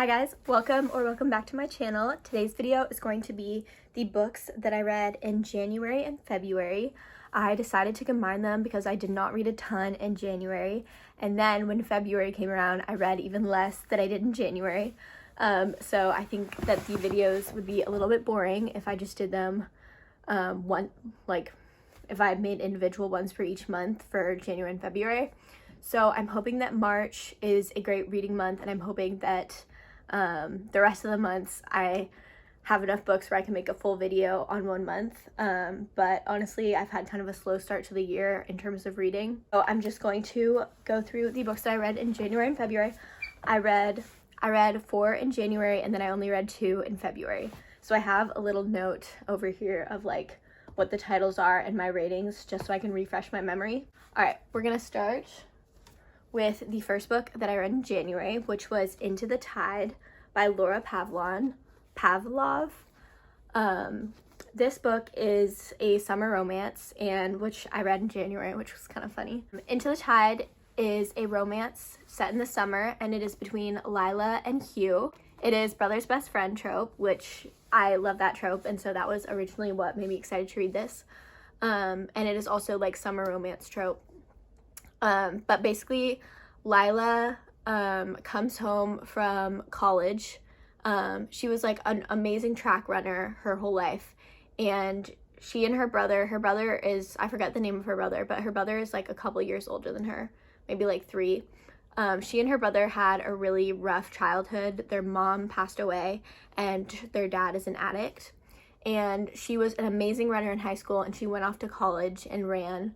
Hi guys, welcome back to my channel. Today's video is going to be the books that I read in January and February. I decided to combine them because I did not read a ton in January, and then when February came around I read even less than I did in January. So I think that the videos would be a little bit boring if I just did them if I made individual ones for each month for January and February. So I'm hoping that March is a great reading month, and I'm hoping that the rest of the months I have enough books where I can make a full video on one month. But honestly, I've had kind of a slow start to the year in terms of reading. So I'm just going to go through the books that I read in January and February. I read 4 in January, and then I only read 2 in February. So I have a little note over here of like what the titles are and my ratings, just so I can refresh my memory. All right, we're gonna start with the first book that I read in January, which was Into the Tide by Laura Pavlov. This book is a summer romance, and which I read in January, which was kind of funny. Into the Tide is a romance set in the summer, and it is between Lila and Hugh. It is brother's best friend trope, which I love that trope, and so that was originally what made me excited to read this. And it is also like summer romance trope. But basically, Lila comes home from college. She was like an amazing track runner her whole life, and she and her brother is, I forget the name of her brother, but her brother is like a couple years older than her, maybe like 3. She and her brother had a really rough childhood. Their mom passed away, and their dad is an addict. And she was an amazing runner in high school, and she went off to college and ran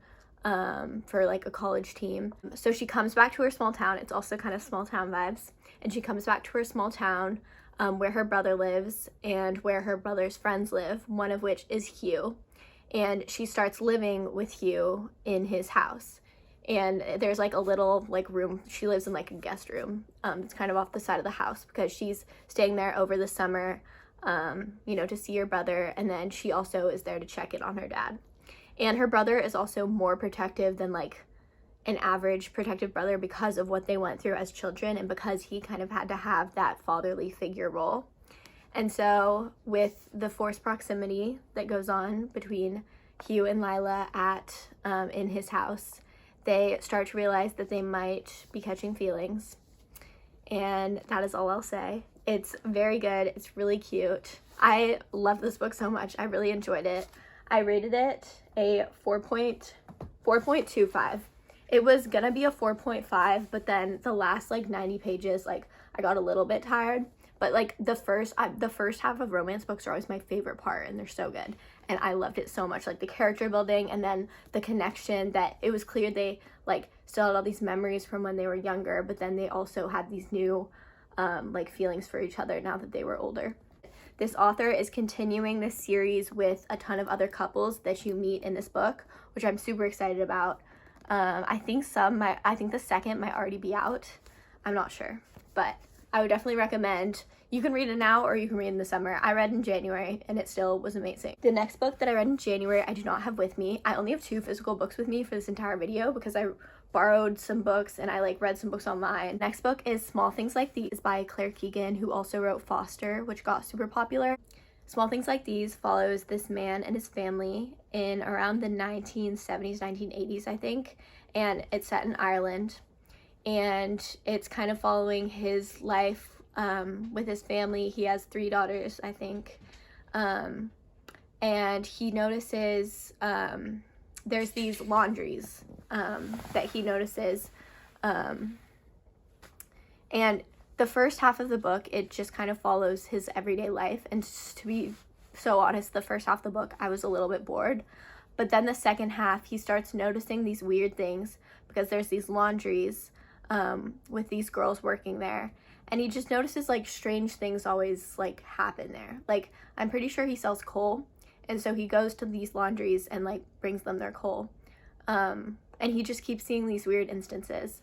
for like a college team. So she comes back to her small town. It's also kind of small town vibes. And she comes back to her small town where her brother lives and where her brother's friends live, one of which is Hugh. And she starts living with Hugh in his house. And there's like a little like room. She lives in like a guest room. It's kind of off the side of the house because she's staying there over the summer, to see her brother. And then she also is there to check in on her dad. And her brother is also more protective than like an average protective brother because of what they went through as children, and because he kind of had to have that fatherly figure role. And so with the forced proximity that goes on between Hugh and Lila in his house, they start to realize that they might be catching feelings. And that is all I'll say. It's very good. It's really cute. I love this book so much. I really enjoyed it. I rated it a 4.25. It was gonna be a 4.5, but then the last like 90 pages, like I got a little bit tired. But like the first half of romance books are always my favorite part, and they're so good. And I loved it so much, like the character building and then the connection, that it was clear they like still had all these memories from when they were younger, but then they also had these new like feelings for each other now that they were older. This author is continuing this series with a ton of other couples that you meet in this book, which I'm super excited about. I think the second might already be out. I'm not sure, but I would definitely recommend. You can read it now or you can read it in the summer. I read in January and it still was amazing. The next book that I read in January, I do not have with me. I only have 2 physical books with me for this entire video because I borrowed some books and I like read some books online. Next book is Small Things Like These by Claire Keegan, who also wrote Foster, which got super popular. Small Things Like These follows this man and his family in around the 1970s, 1980s, I think, and it's set in Ireland. And it's kind of following his life with his family. He has 3 daughters, I think. And he notices there's these laundries that he notices. And the first half of the book, it just kind of follows his everyday life. And to be so honest, the first half of the book, I was a little bit bored. But then the second half, he starts noticing these weird things because there's these laundries with these girls working there, and he just notices like strange things always like happen there. Like, I'm pretty sure he sells coal, and so he goes to these laundries and like brings them their coal, and he just keeps seeing these weird instances.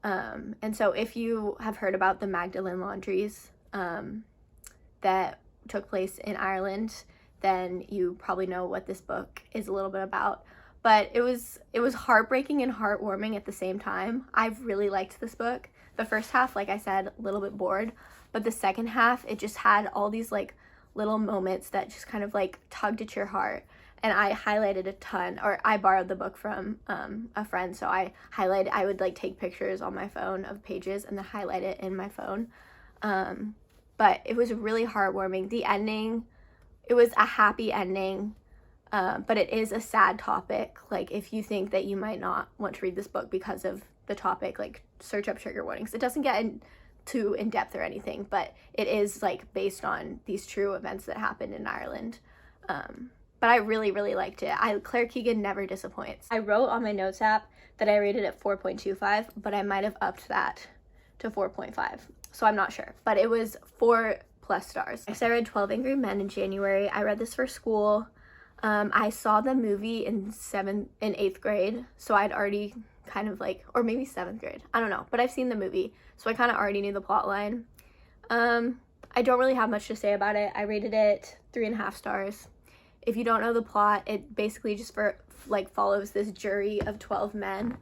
And so if you have heard about the Magdalen laundries that took place in Ireland, then you probably know what this book is a little bit about. But it was heartbreaking and heartwarming at the same time. I've really liked this book. The first half, like I said, a little bit bored, but the second half, it just had all these like little moments that just kind of like tugged at your heart. And I highlighted a ton, or I borrowed the book from a friend, so I would like take pictures on my phone of pages and then highlight it in my phone. But it was really heartwarming. The ending, it was a happy ending, but it is a sad topic. Like, if you think that you might not want to read this book because of the topic, like, search up trigger warnings. It doesn't get too in-depth or anything, but it is like based on these true events that happened in Ireland. But I really, really liked it. Claire Keegan never disappoints. I wrote on my notes app that I rated it 4.25, but I might have upped that to 4.5. So I'm not sure, but it was 4+ stars. So I read 12 Angry Men in January. I read this for school. I saw the movie in 8th grade, so I'd already kind of like, or maybe 7th grade, I don't know, but I've seen the movie, so I kind of already knew the plot line. I don't really have much to say about it. I rated it 3.5 stars. If you don't know the plot, it basically just follows this jury of 12 men,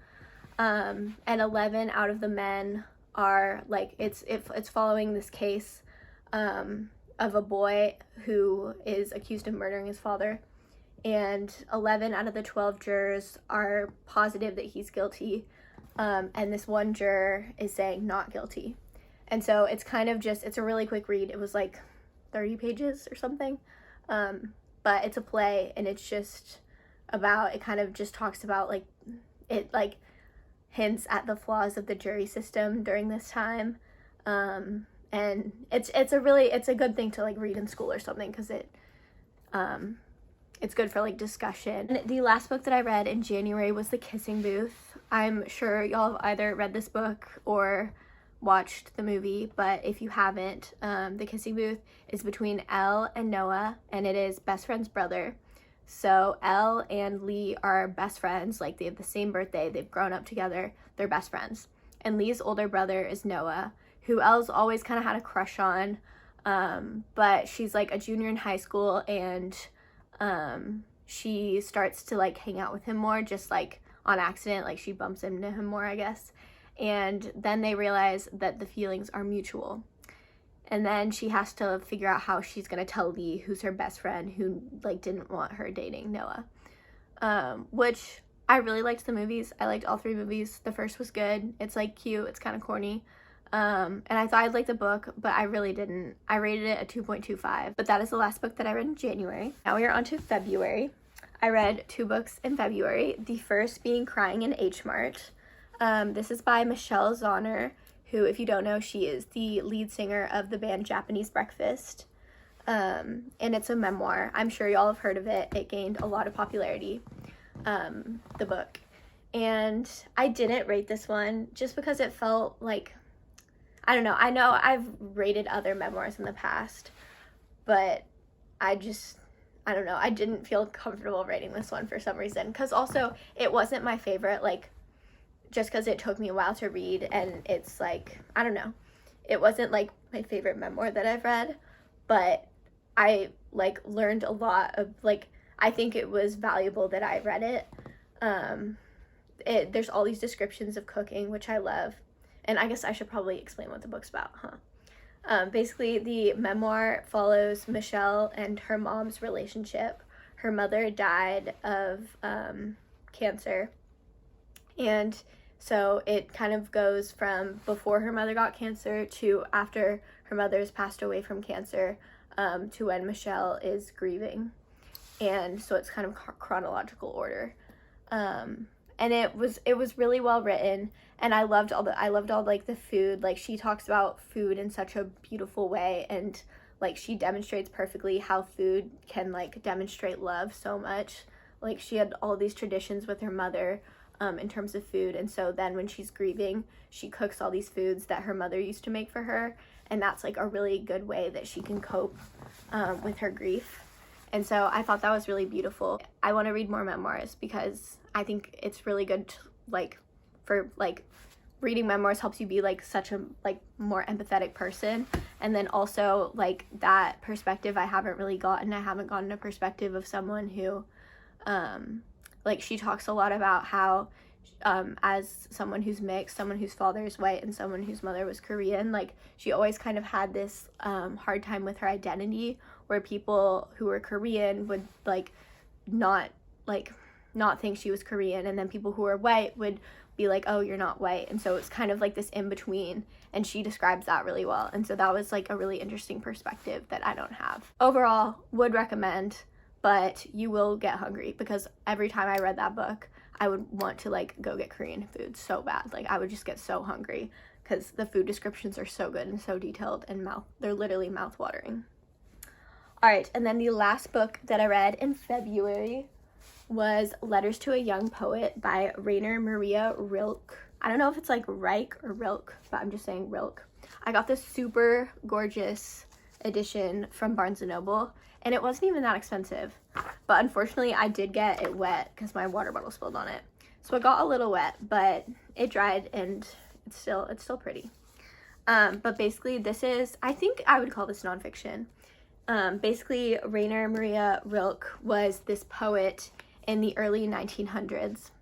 and 11 out of the men are like, it's following this case of a boy who is accused of murdering his father, and 11 out of the 12 jurors are positive that he's guilty, and this one juror is saying not guilty. And so it's kind of just, it's a really quick read. It was like 30 pages or something, but it's a play, and it's just about, it kind of just talks about like, it like hints at the flaws of the jury system during this time, and it's a good thing to like read in school or something, because it's good for like discussion. And the last book that I read in January was The Kissing Booth. I'm sure y'all have either read this book or watched the movie, but if you haven't, The Kissing Booth is between Elle and Noah, and it is best friend's brother. So Elle and Lee are best friends, like they have the same birthday, they've grown up together, they're best friends. And Lee's older brother is Noah, who Elle's always kind of had a crush on, but she's like a junior in high school, and she starts to like hang out with him more, just like on accident, like she bumps into him more, I guess. And then they realize that the feelings are mutual. And then she has to figure out how she's gonna tell Lee, who's her best friend, who like didn't want her dating Noah. Which I really liked the movies. I liked all 3 movies. The first was good. It's like cute. It's kind of corny. And I thought I'd like the book, but I really didn't. I rated it a 2.25. But that is the last book that I read in January. Now we are on to February. I read 2 books in February. The first being Crying in H Mart. This is by Michelle Zauner, who, if you don't know, she is the lead singer of the band Japanese Breakfast. And it's a memoir. I'm sure y'all have heard of it. It gained a lot of popularity, the book. And I didn't rate this one just because it felt like, I don't know. I know I've rated other memoirs in the past, but I don't know. I didn't feel comfortable rating this one for some reason. Because also, it wasn't my favorite, like, just because it took me a while to read, and it's like, I don't know. It wasn't like my favorite memoir that I've read, but I like learned a lot of, like, I think it was valuable that I read it. There's all these descriptions of cooking, which I love. And I guess I should probably explain what the book's about, huh? Basically, the memoir follows Michelle and her mom's relationship. Her mother died of cancer. And so it kind of goes from before her mother got cancer to after her mother's passed away from cancer, to when Michelle is grieving. And so it's kind of chronological order. And it was really well written, and I loved all like the food. Like, she talks about food in such a beautiful way, and like she demonstrates perfectly how food can like demonstrate love so much. Like, she had all these traditions with her mother in terms of food, and so then when she's grieving, she cooks all these foods that her mother used to make for her, and that's like a really good way that she can cope with her grief. And so I thought that was really beautiful. I want to read more memoirs because I think it's really good to, like, for like, reading memoirs helps you be like such a like more empathetic person, and then also like that perspective I haven't really gotten. I haven't gotten a perspective of someone who like, she talks a lot about how as someone who's mixed, someone whose father is white, and someone whose mother was Korean, like, she always kind of had this hard time with her identity, where people who were Korean would, like, not think she was Korean, and then people who were white would be like, oh, you're not white. And so it's kind of like this in between, and she describes that really well. And so that was like a really interesting perspective that I don't have. Overall, would recommend, but you will get hungry, because every time I read that book, I would want to like go get Korean food so bad. Like, I would just get so hungry because the food descriptions are so good and so detailed, and they're literally mouth-watering. All right, and then the last book that I read in February was Letters to a Young Poet by Rainer Maria Rilke. I don't know if it's like Reich or Rilke, but I'm just saying Rilke. I got this super gorgeous edition from Barnes & Noble, and it wasn't even that expensive. But unfortunately, I did get it wet because my water bottle spilled on it. So it got a little wet, but it dried, and it's still pretty. But basically, this is, I think I would call this nonfiction. Basically, Rainer Maria Rilke was this poet in the early 1900s,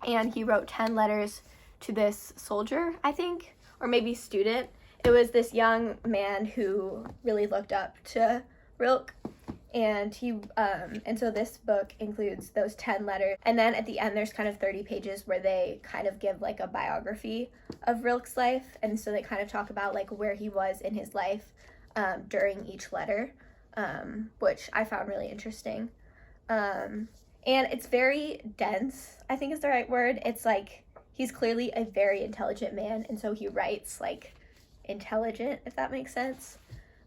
and he wrote 10 letters to this soldier, I think, or maybe student. It was this young man who really looked up to Rilke, and and so this book includes those 10 letters, and then at the end there's kind of 30 pages where they kind of give like a biography of Rilke's life, and so they kind of talk about like where he was in his life during each letter, which I found really interesting. And it's very dense, I think is the right word. It's like, he's clearly a very intelligent man, and so he writes like intelligent, if that makes sense.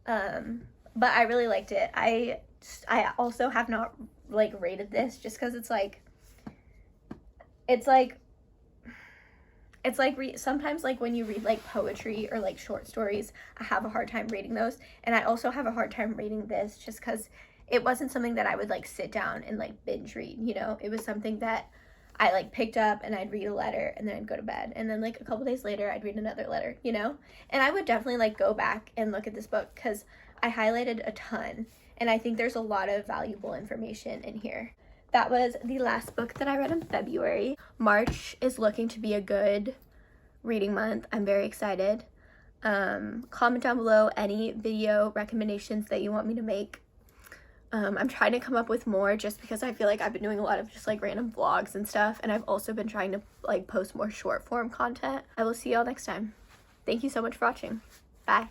But I really liked it. I also have not like rated this, just because sometimes like when you read like poetry or like short stories, I have a hard time reading those, and I also have a hard time reading this just because it wasn't something that I would like sit down and like binge read, you know. It was something that I like picked up and I'd read a letter and then I'd go to bed, and then like a couple days later I'd read another letter, you know. And I would definitely like go back and look at this book because I highlighted a ton, and I think there's a lot of valuable information in here. That was the last book that I read in February. March is looking to be a good reading month. I'm very excited. Comment down below any video recommendations that you want me to make. I'm trying to come up with more, just because I feel like I've been doing a lot of just like random vlogs and stuff, and I've also been trying to like post more short form content. I will see y'all next time. Thank you so much for watching. Bye.